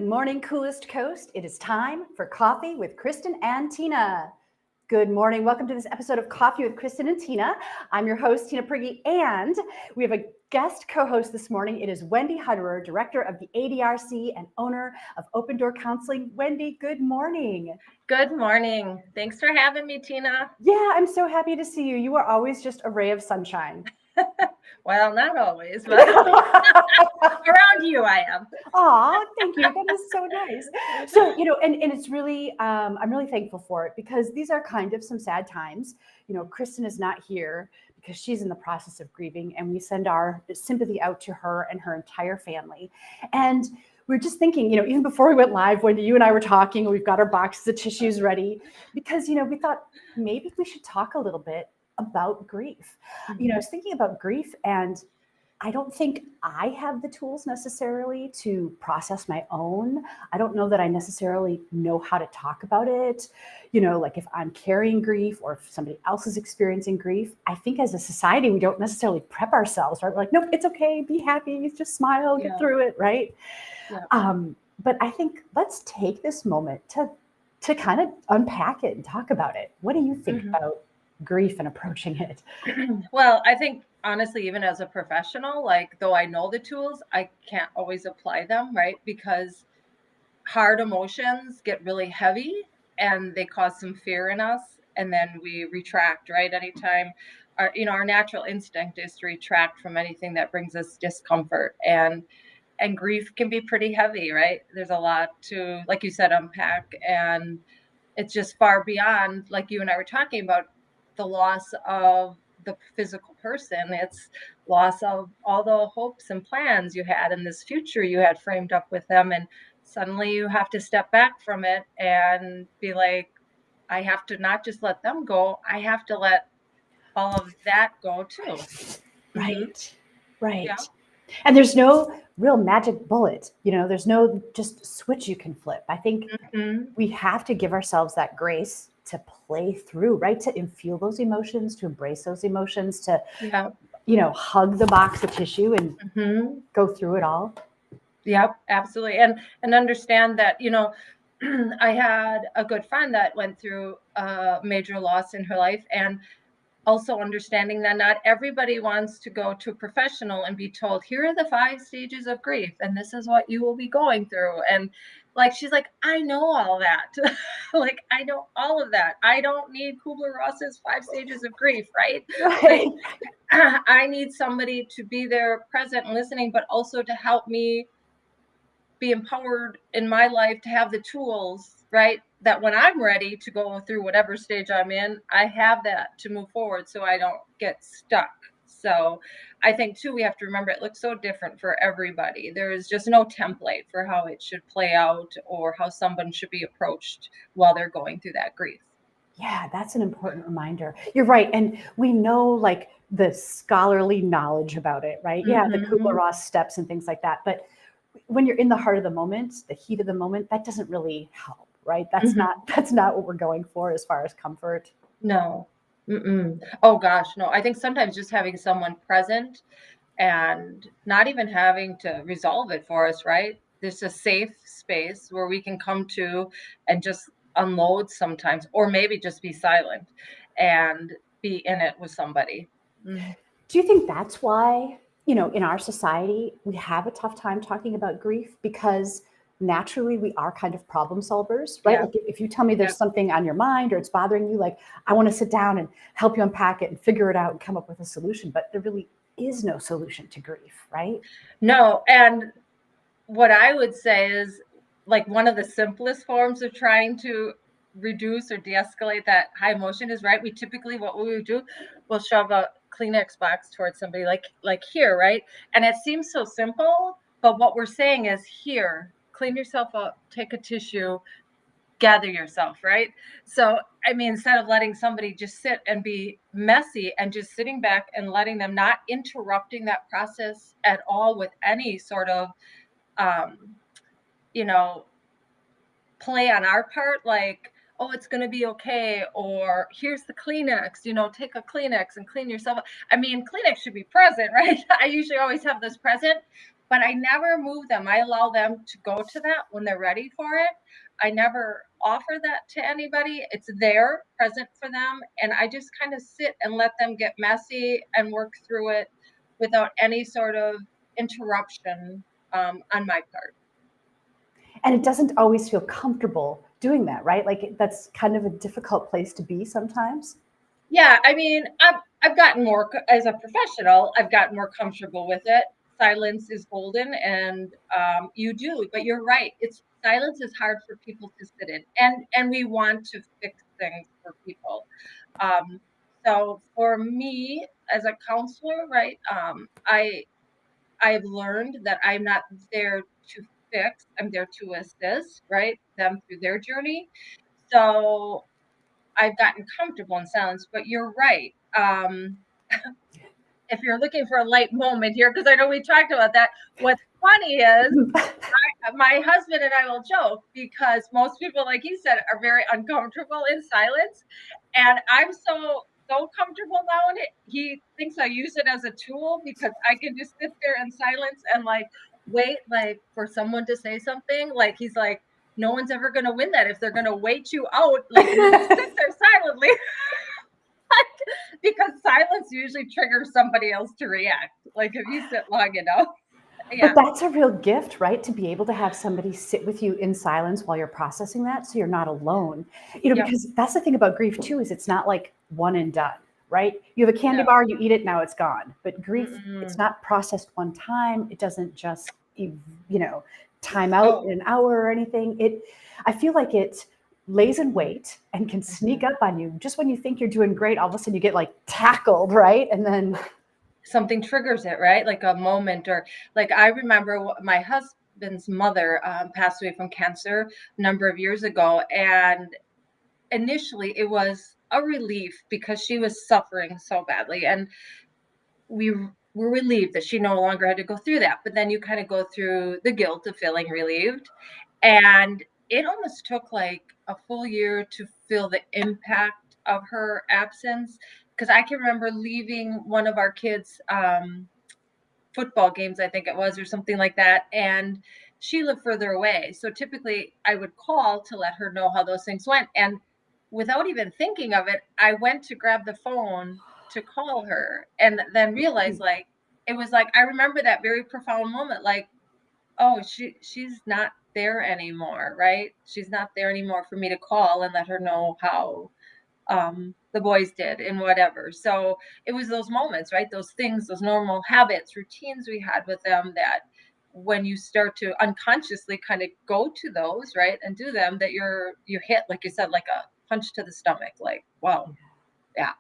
morning, Coolest Coast. It is time for Coffee with Kristin and Tina. Good morning. Welcome to this episode of Coffee with Kristin and Tina. I'm your host, Tina Prigge, and we have a guest co-host this morning. It is Wendy Hutterer, director of the ADRC and owner of Open Door Counseling. Wendy, good morning. Good morning. Thanks for having me, Tina. Yeah, I'm so happy to see you. You are always just a ray of sunshine. Well, not always, but around you I am. Aw, thank you. That is so nice. So, and it's really, I'm really thankful for it because these are kind of some sad times. Kristin is not here because she's in the process of grieving, and we send our sympathy out to her and her entire family. And we're just thinking, even before we went live, Wendy, you and I were talking, we've got our boxes of tissues ready because, we thought maybe we should talk a little bit about grief. I was thinking about grief, and I don't think I have the tools necessarily to process my own. I don't know that I necessarily know how to talk about it. Like if I'm carrying grief or if somebody else is experiencing grief, I think as a society, we don't necessarily prep ourselves, right? We're like, nope, it's okay. Be happy. Just smile, get through it, right? Yeah. But I think let's take this moment to kind of unpack it and talk about it. What do you think about grief and approaching it? Well, I think honestly, even as a professional, though I know the tools, I can't always apply them, right? Because hard emotions get really heavy and they cause some fear in us, and then we retract, right? Anytime our natural instinct is to retract from anything that brings us discomfort, and grief can be pretty heavy, right? There's a lot to, like you said, unpack, and it's just far beyond, like you and I were talking about, the loss of the physical person. It's loss of all the hopes and plans you had in this future you had framed up with them, and suddenly you have to step back from it and be like, I have to not just let them go, I have to let all of that go too. Right. Right. Yeah. And there's no real magic bullet, there's no just switch you can flip. I think we have to give ourselves that grace to play through, right? To feel those emotions, to embrace those emotions, to, hug the box of tissue and go through it all. Yep, absolutely. And understand that, I had a good friend that went through a major loss in her life, and also understanding that not everybody wants to go to a professional and be told, here are the 5 stages of grief, and this is what you will be going through. And she's like, I know all that. I know all of that. I don't need Kubler-Ross's 5 stages of grief, right? I need somebody to be there present and listening, but also to help me be empowered in my life to have the tools, right? That when I'm ready to go through whatever stage I'm in, I have that to move forward so I don't get stuck. So I think too, we have to remember it looks so different for everybody. There is just no template for how it should play out or how someone should be approached while they're going through that grief. Yeah, that's an important reminder. You're right. And we know the scholarly knowledge about it, right? Yeah, the Kubler-Ross steps and things like that. But when you're in the heart of the moment, the heat of the moment, that doesn't really help, right? That's not what we're going for as far as comfort. No. Oh gosh, no. I think sometimes just having someone present and not even having to resolve it for us, right? There's a safe space where we can come to and just unload sometimes, or maybe just be silent and be in it with somebody. Do you think that's why, in our society, we have a tough time talking about grief? Because naturally we are kind of problem solvers, right? Yeah. If you tell me there's something on your mind or it's bothering you, I want to sit down and help you unpack it and figure it out and come up with a solution. But there really is no solution to grief, right? No. And what I would say is one of the simplest forms of trying to reduce or de-escalate that high emotion is, right? We typically, what we would do, we'll shove a Kleenex box towards somebody like here, right? And it seems so simple, but what we're saying is, here, clean yourself up, take a tissue, gather yourself, right? So, instead of letting somebody just sit and be messy and just sitting back and letting them, not interrupting that process at all with any sort of, play on our part, oh, it's going to be okay, or here's the Kleenex, take a Kleenex and clean yourself up. Kleenex should be present, right? I usually always have this present, but I never move them. I allow them to go to that when they're ready for it. I never offer that to anybody. It's there, present for them, and I just kind of sit and let them get messy and work through it without any sort of interruption on my part. And it doesn't always feel comfortable doing that, right? Like that's kind of a difficult place to be sometimes. Yeah, I mean, I've gotten more as a professional. I've gotten more comfortable with it. Silence is golden, and you do. But you're right. It's silence is hard for people to sit in, and we want to fix things for people. Um, so for me as a counselor, right? I've learned that I'm not there to fix. I'm there to assist, right? Them through their journey. So I've gotten comfortable in silence, but you're right. If you're looking for a light moment here, because I know we talked about that, what's funny is my husband and I will joke because most people, like he said, are very uncomfortable in silence. And I'm so comfortable now in it. He thinks I use it as a tool because I can just sit there in silence and like wait like for someone to say something. Like he's like, no one's ever gonna win that if they're gonna wait you out. Like you just sit there silently. Because silence usually triggers somebody else to react. Like if you sit long enough. But Yeah. that's a real gift, right? To be able to have somebody sit with you in silence while you're processing that, so you're not alone. Yep. Because that's the thing about grief too, is it's not like one and done, right? You have a candy No. bar, you eat it, now it's gone. But grief, it's Mm-mm. not processed one time. It doesn't just, time out in Oh. an hour or anything. I feel like it lays in wait and can sneak Mhm. up on you. Just when you think you're doing great, all of a sudden you get like tackled, right? And then Something triggers it, right? Like a moment, or like I remember my husband's mother passed away from cancer a number of years ago, and initially it was a relief because she was suffering so badly, and we were relieved that she no longer had to go through that. But then you kind of go through the guilt of feeling relieved. And it almost took like a full year to feel the impact of her absence. Because I can remember leaving one of our kids' football games, I think it was, or something like that. And she lived further away. So typically I would call to let her know how those things went. And without even thinking of it, I went to grab the phone to call her and then realized like it was like I remember that very profound moment, like, oh, she's not there anymore, right? She's not there anymore for me to call and let her know how the boys did and whatever. So it was those moments, right? Those things, those normal habits, routines we had with them that when you start to unconsciously kind of go to those, right, and do them, that you hit, like you said, like a punch to the stomach, like, wow, yeah.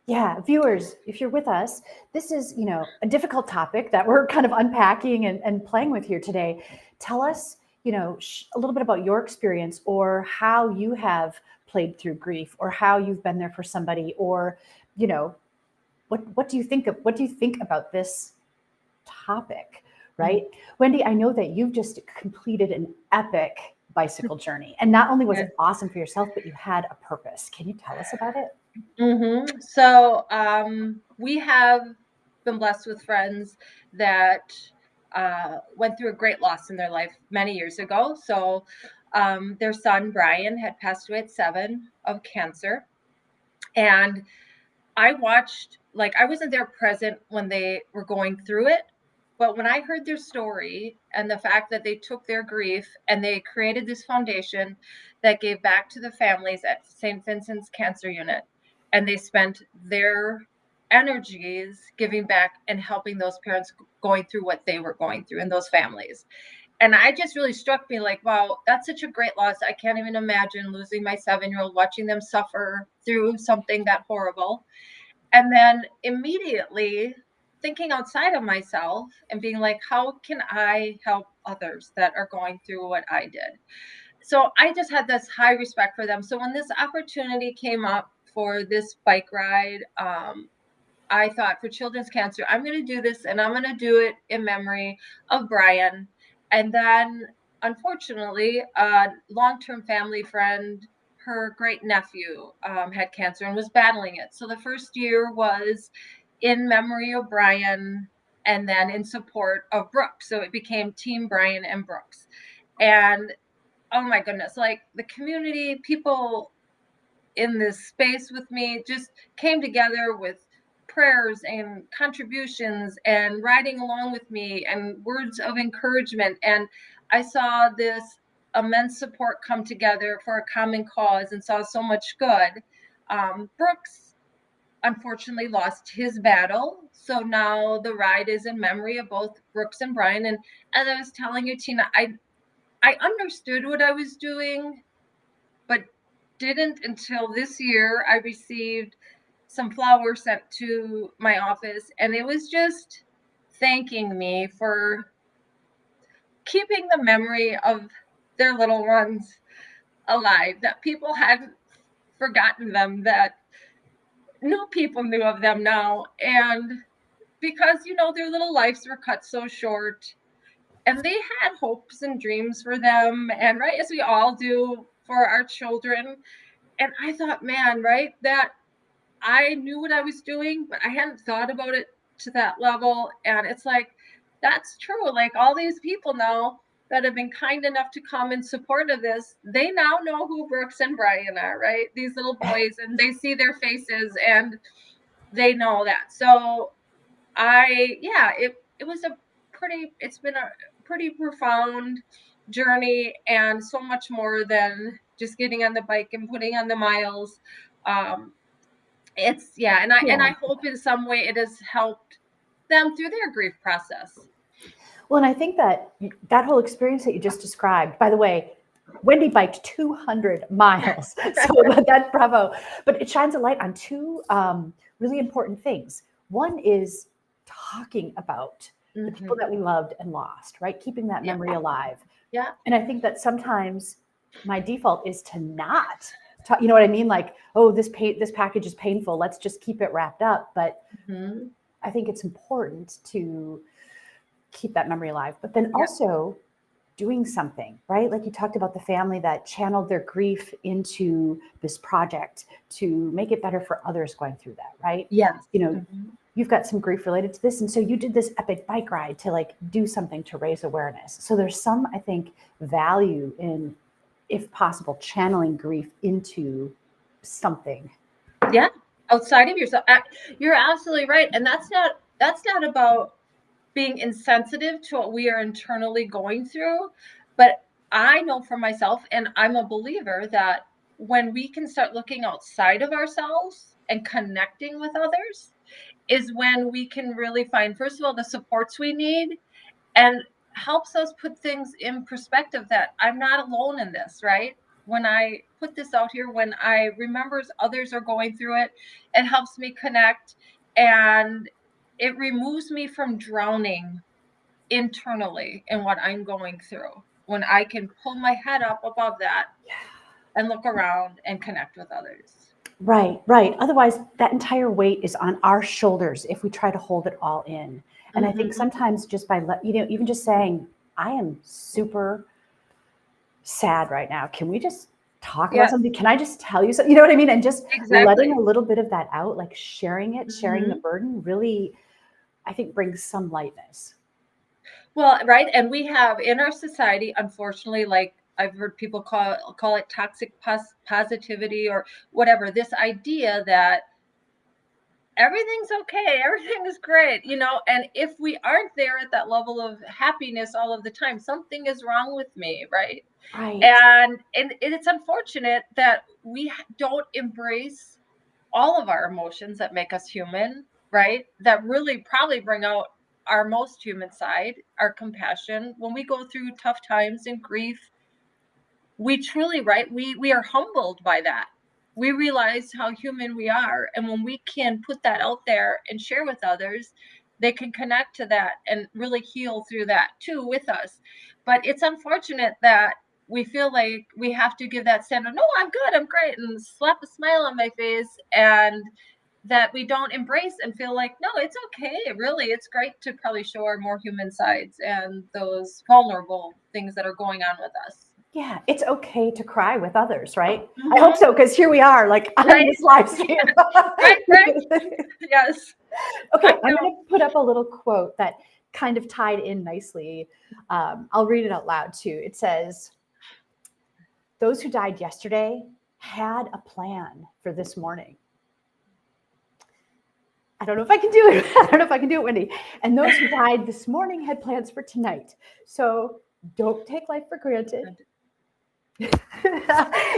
yeah, viewers, if you're with us, this is, a difficult topic that we're kind of unpacking and playing with here today. Tell us, a little bit about your experience or how you have played through grief or how you've been there for somebody or, you know, what do you think of, what do you think about this topic, Mm. right? Wendy, I know that you've just completed an epic bicycle journey. And not only was Yeah. it awesome for yourself, but you had a purpose. Can you tell us about it? So we have been blessed with friends that went through a great loss in their life many years ago. So their son Brian had passed away at 7 of cancer, and I watched, like, I wasn't there present when they were going through it, but when I heard their story and the fact that they took their grief and they created this foundation that gave back to the families at St. Vincent's Cancer Unit, and they spent their energies giving back and helping those parents going through what they were going through and those families. And I just really struck me like, wow, that's such a great loss. I can't even imagine losing my 7-year-old, watching them suffer through something that horrible, and then immediately thinking outside of myself and being like, how can I help others that are going through what I did? So I just had this high respect for them. So when this opportunity came up for this bike ride, I thought for children's cancer, I'm going to do this and I'm going to do it in memory of Brian. And then, unfortunately, a long term family friend, her great nephew, had cancer and was battling it. So the first year was in memory of Brian. and then in support of Brooks. So it became Team Brian and Brooks. And oh my goodness, like the community, people in this space with me just came together with prayers and contributions and riding along with me and words of encouragement. And I saw this immense support come together for a common cause and saw so much good. Brooks unfortunately lost his battle. So now the ride is in memory of both Brooks and Brian. And as I was telling you, Tina, I understood what I was doing, but didn't until this year. I received some flowers sent to my office, and it was just thanking me for keeping the memory of their little ones alive, that people had forgotten them, that new people knew of them now. And because, their little lives were cut so short, and they had hopes and dreams for them, and right, as we all do for our children. And I thought, man, right, that I knew what I was doing, but I hadn't thought about it to that level. And it's like, that's true. Like all these people now that have been kind enough to come in support of this, they now know who Brooks and Brian are, right? These little boys, and they see their faces and they know that. So it's been a pretty profound journey, and so much more than just getting on the bike and putting on the miles. And I hope in some way it has helped them through their grief process. Well, and I think that whole experience that you just described, by the way, Wendy biked 200 miles. So that's bravo. But it shines a light on two really important things. One is talking about the people that we loved and lost, right? Keeping that memory alive. Yeah. And I think that sometimes my default is to not talk, you know what I mean? Like, oh, this package is painful. Let's just keep it wrapped up. But I think it's important to keep that memory alive, but then also doing something, right? Like you talked about the family that channeled their grief into this project to make it better for others going through that, right? Yes. You've got some grief related to this. And so you did this epic bike ride to like do something to raise awareness. So there's some, I think, value in, if possible, channeling grief into something. Yeah. Outside of yourself. You're absolutely right. And that's not about being insensitive to what we are internally going through. But I know for myself, and I'm a believer, that when we can start looking outside of ourselves and connecting with others is when we can really find, first of all, the supports we need, and helps us put things in perspective that I'm not alone in this, right? When I put this out here, when I remember others are going through it, it helps me connect, and it removes me from drowning internally in what I'm going through. When I can pull my head up above that and look around and connect with others. Right. Otherwise, that entire weight is on our shoulders if we try to hold it all in. And I think sometimes just by, even just saying, I am super sad right now. Can we just talk about something? Can I just tell you something? You know what I mean? And just letting a little bit of that out, like sharing it, sharing the burden really, I think, brings some lightness. Well, right. And we have in our society, unfortunately, like I've heard people call it toxic positivity or whatever, this idea that everything's okay, everything is great, and if we aren't there at that level of happiness all of the time, something is wrong with me, right? And it's unfortunate that we don't embrace all of our emotions that make us human, right? That really probably bring out our most human side, our compassion. When we go through tough times and grief, we truly, right, we are humbled by that. We realize how human we are. And when we can put that out there and share with others, they can connect to that and really heal through that too with us. But it's unfortunate that we feel like we have to give that standard, no, I'm good, I'm great, and slap a smile on my face, and that we don't embrace and feel like, no, it's okay. Really, it's great to probably show our more human sides and those vulnerable things that are going on with us. Yeah, it's okay to cry with others, right? I Mhm. hope so, because here we are, like on Right. this live stream. Right, yes. I Okay, I'm know. going to put up a little quote that kind of tied in nicely. I'll read it out loud too. It says, "Those who died yesterday had a plan for this morning." I don't know if I can do it. I don't know if I can do it, Wendy. "And those who died this morning had plans for tonight. So don't take life for granted.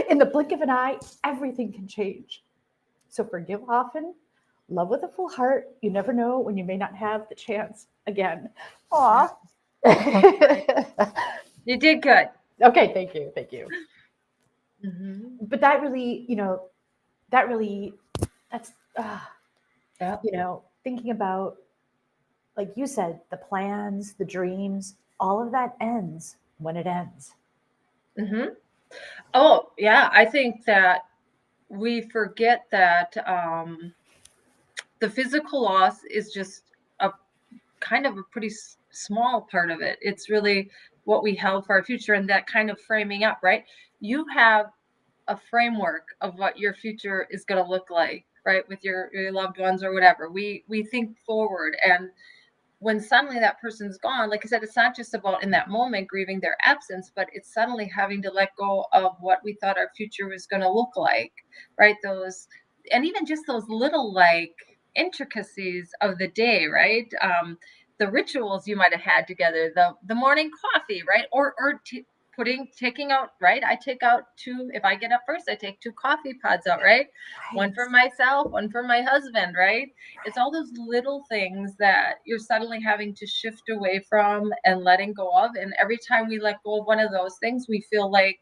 In the blink of an eye, everything can change. So forgive often, love with a full heart. You never know when you may not have the chance again." Aw. You did good. Okay, thank you, thank you. Mhm. But that really, that's, Yeah. thinking about, like you said, the plans, the dreams, all of that ends when it ends. Mhm. Oh, yeah, I think that we forget that, the physical loss is just a kind of a pretty small part of it. It's really what we held for our future and that kind of framing up, right? You have a framework of what your future is going to look like, right? With your loved ones or whatever. We think forward, and when suddenly that person's gone, like I said, it's not just about in that moment grieving their absence, but it's suddenly having to let go of what we thought our future was going to look like, right? Those, and even just those little like intricacies of the day, right? The rituals you might have had together, the morning coffee, right? Taking out, right? I take out two, if I get up first, I take two coffee pods out, right? One Right, for myself, one for my husband, right? It's all those little things that you're suddenly having to shift away from and letting go of. And every time we let go of one of those things, we feel like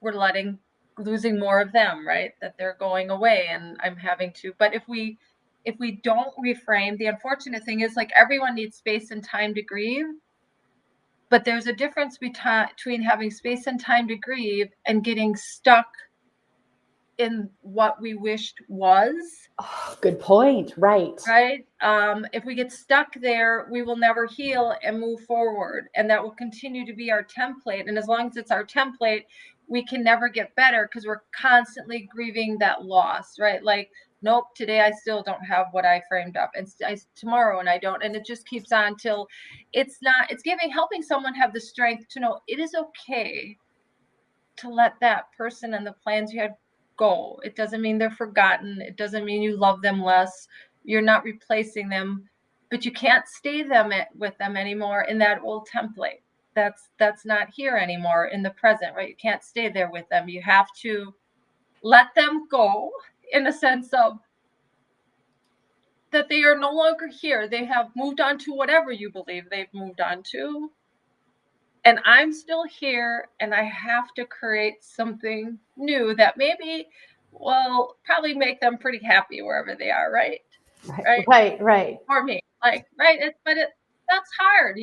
we're losing more of them, right? That they're going away and I'm having to. But if we don't reframe, the unfortunate thing is like everyone needs space and time to grieve, but there's a difference between having space and time to grieve and getting stuck in what we wished was. oh, good point, right. Right? If we get stuck there, we will never heal and move forward. And that will continue to be our template. And as long as it's our template, we can never get better because we're constantly grieving that loss, right? Like, nope, today I still don't have what I framed up, and tomorrow and I don't. And it just keeps on till it's helping someone have the strength to know it is okay to let that person and the plans you had go. It doesn't mean they're forgotten. It doesn't mean you love them less. You're not replacing them, but you can't stay with them anymore in that old template. That's not here anymore in the present, right? You can't stay there with them. You have to let them go in a sense of that they are no longer here. They have moved on to whatever you believe they've moved on to, and I'm still here and I have to create something new that maybe will probably make them pretty happy wherever they are, right? Right, Right? right, right. For me. Like, right, that's hard,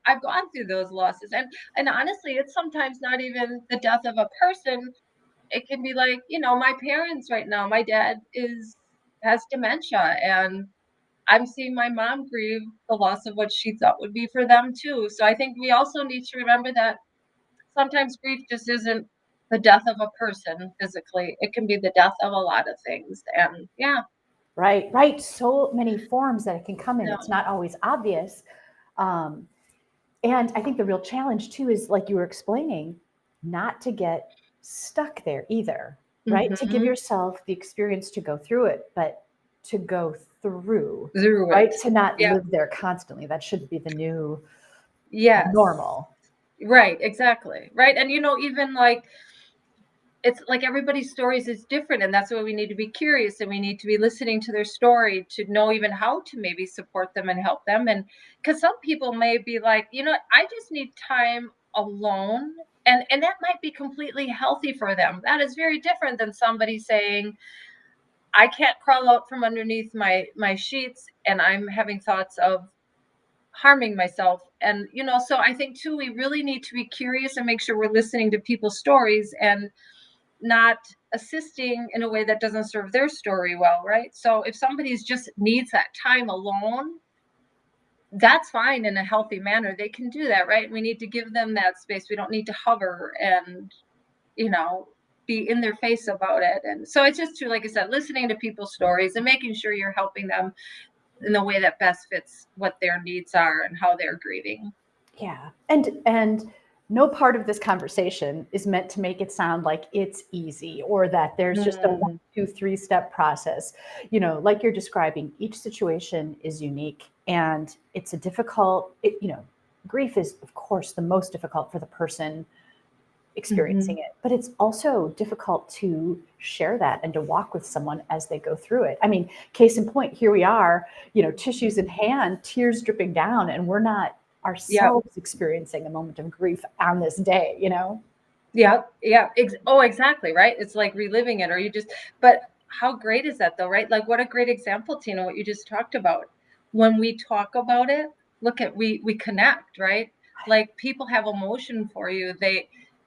I've gone through those losses, and honestly, it's sometimes not even the death of a person. It can be like, my parents right now, my dad is has dementia, and I'm seeing my mom grieve the loss of what she thought would be for them too. So I think we also need to remember that sometimes grief just isn't the death of a person physically. It can be the death of a lot of things. And yeah, Right, right. So many forms that it can come in. no. It's not always obvious. Um, and I think the real challenge too is, like you were explaining, not to get stuck there either, right? To give Hmm. yourself the experience to go through it, but to go through, Through right? it. To not Yeah. live there constantly. That should be the new Yes. normal. Right. Exactly. Right. And even like it's like everybody's stories is different, and that's why we need to be curious and we need to be listening to their story to know even how to maybe support them and help them. And because some people may be like, I just need time alone, and that might be completely healthy for them. That is very different than somebody saying, I can't crawl out from underneath my sheets and I'm having thoughts of harming myself. And so I think too we really need to be curious and make sure we're listening to people's stories and not assisting in a way that doesn't serve their story well, right? So if somebody's just needs that time alone, that's fine in a healthy manner. They can do that, right? We need to give them that space. We don't need to hover and, be in their face about it. And so it's just true, like I said, listening to people's stories and making sure you're helping them in the way that best fits what their needs are and how they're grieving. Yeah. And no part of this conversation is meant to make it sound like it's easy or that there's just a 1, 2, 3-step process. Like you're describing, each situation is unique and it's a difficult, grief is of course the most difficult for the person experiencing it, but it's also difficult to share that and to walk with someone as they go through it. I mean, case in point, here we are, tissues in hand, tears dripping down, and we're not ourselves experiencing a moment of grief on this day, Yeah. Exactly. Right. It's like reliving it, or but how great is that though, right? Like what a great example, Tina, what you just talked about. When we talk about it, we connect, right? Like people have emotion for you.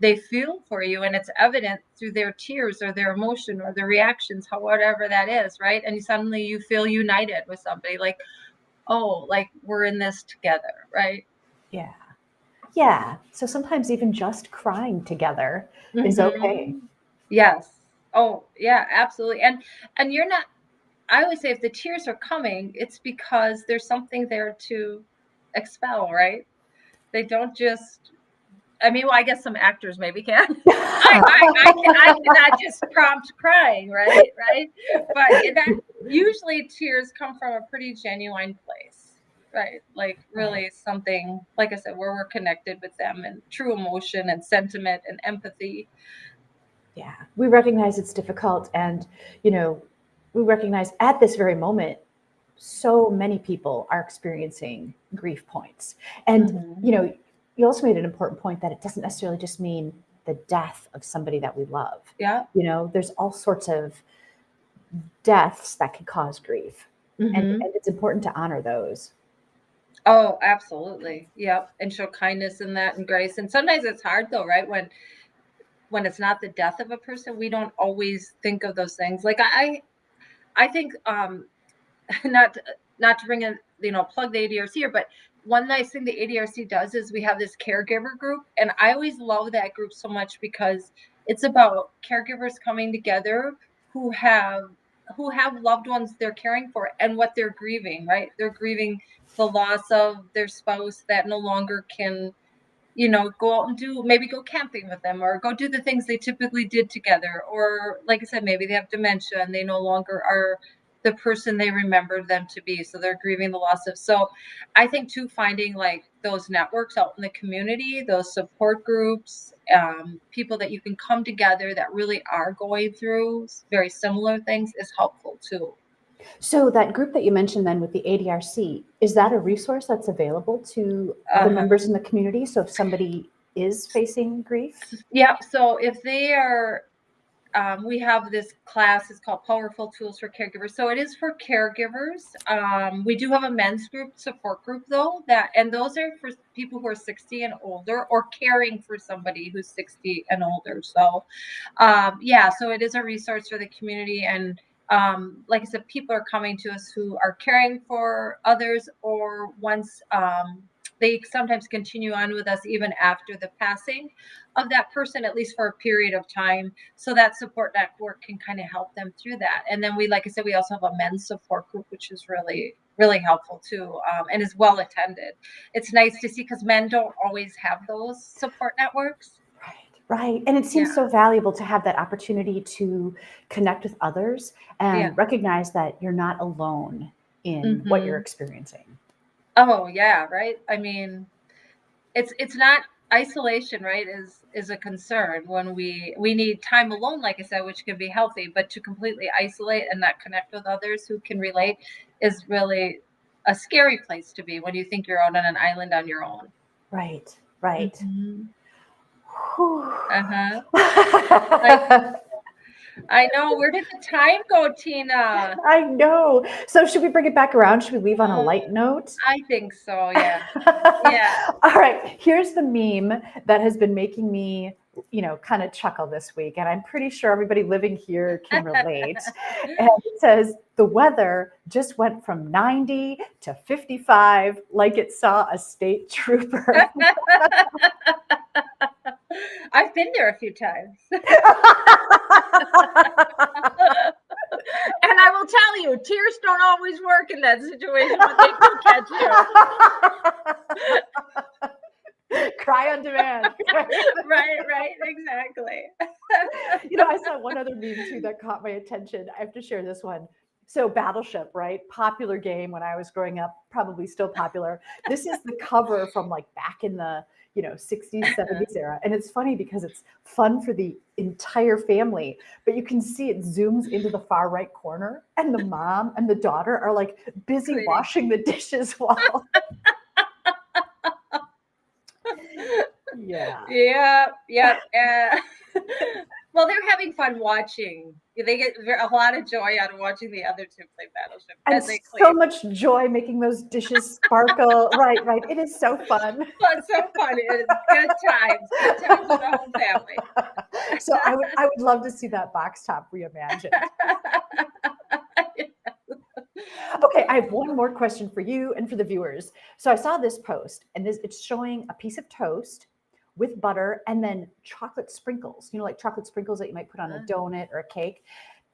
They feel for you, and it's evident through their tears or their emotion or their reactions, whatever that is, right? And suddenly you feel united with somebody, like, oh, like we're in this together, right? Yeah. Yeah. So sometimes even just crying together is okay. Yes. Oh, yeah, absolutely. And you're not, I always say if the tears are coming, it's because there's something there to expel, right? They don't just, I mean, well, I guess some actors maybe can. I cannot just prompt crying, right? Right. But usually tears come from a pretty genuine place, right? Like really something, like I said, where we're connected with them and true emotion and sentiment and empathy. Yeah. We recognize it's difficult, and, we recognize at this very moment, so many people are experiencing grief points. And, you also made an important point that it doesn't necessarily just mean the death of somebody that we love. Yeah. There's all sorts of deaths that can cause grief. And it's important to honor those. Oh, absolutely. Yep. And show kindness in that and grace. And sometimes it's hard though, right? When it's not the death of a person, we don't always think of those things. Like I think not to bring in, plug the ADRC here, but one nice thing the ADRC does is we have this caregiver group, and I always love that group so much because it's about caregivers coming together who have loved ones they're caring for and what they're grieving, right? They're grieving the loss of their spouse that no longer can, go out and maybe go camping with them or go do the things they typically did together. Or like I said, maybe they have dementia and they no longer are the person they remembered them to be. So they're grieving the loss of. So I think too, finding like those networks out in the community, those support groups, people that you can come together that really are going through very similar things is helpful too. So that group that you mentioned then with the ADRC, is that a resource that's available to other members in the community? So if somebody is facing grief? Yeah. So if they are, we have this class, it's called Powerful Tools for Caregivers. So it is for caregivers. We do have a men's support group though, and those are for people who are 60 and older or caring for somebody who's 60 and older. So so it is a resource for the community. And like I said, people are coming to us who are caring for others, or once they sometimes continue on with us even after the passing of that person, at least for a period of time. So that support network can kind of help them through that. And then like I said, we also have a men's support group, which is really, really helpful too, and is well attended. It's nice to see because men don't always have those support networks. Right. And it seems so valuable to have that opportunity to connect with others and recognize that you're not alone in what you're experiencing. Oh, yeah. Right. I mean, it's not isolation, right, is a concern when we need time alone, like I said, which can be healthy, but to completely isolate and not connect with others who can relate is really a scary place to be when you think you're out on an island on your own. Right. I know. Where did the time go, Tina? I know. So should we bring it back around? Should we leave on a light note? I think so, yeah. All right. Here's the meme that has been making me kind of chuckle this week, and I'm pretty sure everybody living here can relate. And it says the weather just went from 90 to 55 like it saw a state trooper. I've been there a few times. And I will tell you, tears don't always work in that situation, but they do catch you. Cry on demand. Right, exactly. I saw one other meme too that caught my attention. I have to share this one. So Battleship, right? Popular game when I was growing up, probably still popular. This is the cover from like back in the 60s, 70s era. And it's funny because it's fun for the entire family, but you can see it zooms into the far right corner and the mom and the daughter are like busy washing the dishes while. Yeah. Well, they're having fun watching. They get a lot of joy out of watching the other two play Battleship. And so much joy making those dishes sparkle. Right. It is so fun. It's so fun. It is good times with the whole family. So I would love to see that box top reimagined. Okay, I have one more question for you and for the viewers. So I saw this post, and it's showing a piece of toast with butter and then chocolate sprinkles, like chocolate sprinkles that you might put on a donut or a cake.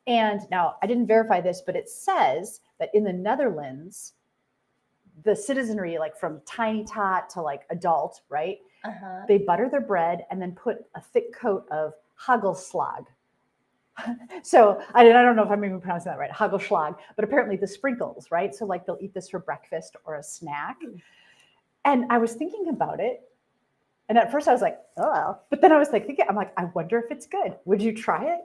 And now I didn't verify this, but it says that in the Netherlands, the citizenry, like from tiny tot to like adult, right? They butter their bread and then put a thick coat of hagelslag. So I don't know if I'm even pronouncing that right, hagelslag, but apparently the sprinkles, right? So like they'll eat this for breakfast or a snack. And I was thinking about it. And at first I was like, oh, but then I was like thinking, I'm like, I wonder if it's good. Would you try it?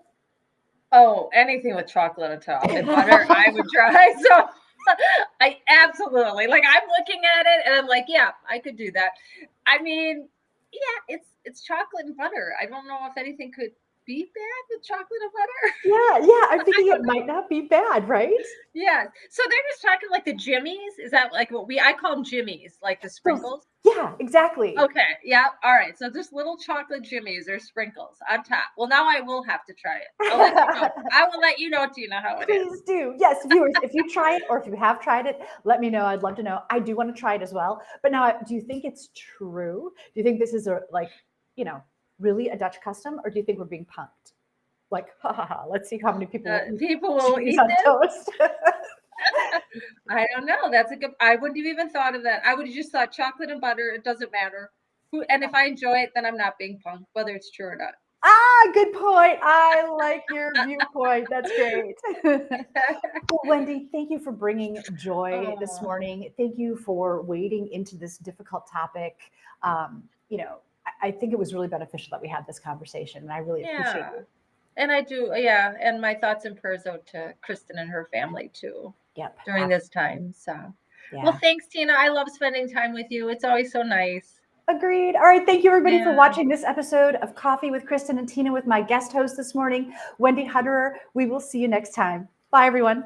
Oh, anything with chocolate on top and butter, I would try. So I absolutely, like, I'm looking at it and I'm like, yeah, I could do that. I mean, yeah, it's chocolate and butter. I don't know if anything could be bad with chocolate and butter. Yeah. I'm thinking it might not be bad, right? Yeah. So they're just talking like the jimmies. Is that like what I call them jimmies, like the sprinkles? Yeah, exactly. Okay. Yeah. All right. So just little chocolate jimmies or sprinkles on top. Well, now I will have to try it. I will let you know, Tina, how it is. Please do. Yes, viewers, if you try it or if you have tried it, let me know. I'd love to know. I do want to try it as well. But now, do you think it's true? Do you think this is really a Dutch custom, or do you think we're being punked? Like, let's see how many people will eat on toast. I don't know. I wouldn't have even thought of that. I would have just thought chocolate and butter. It doesn't matter. And if I enjoy it, then I'm not being punked, whether it's true or not. Good point. I like your viewpoint. That's great. Well, Wendy, thank you for bringing joy this morning. Thank you for wading into this difficult topic. I think it was really beneficial that we had this conversation, and I really appreciate it. And I do, and my thoughts and prayers out to Kristin and her family too. Yep. During this time. So, well, thanks, Tina. I love spending time with you. It's always so nice. Agreed. All right. Thank you, everybody, for watching this episode of Coffee with Kristin and Tina with my guest host this morning, Wendy Hutterer. We will see you next time. Bye, everyone.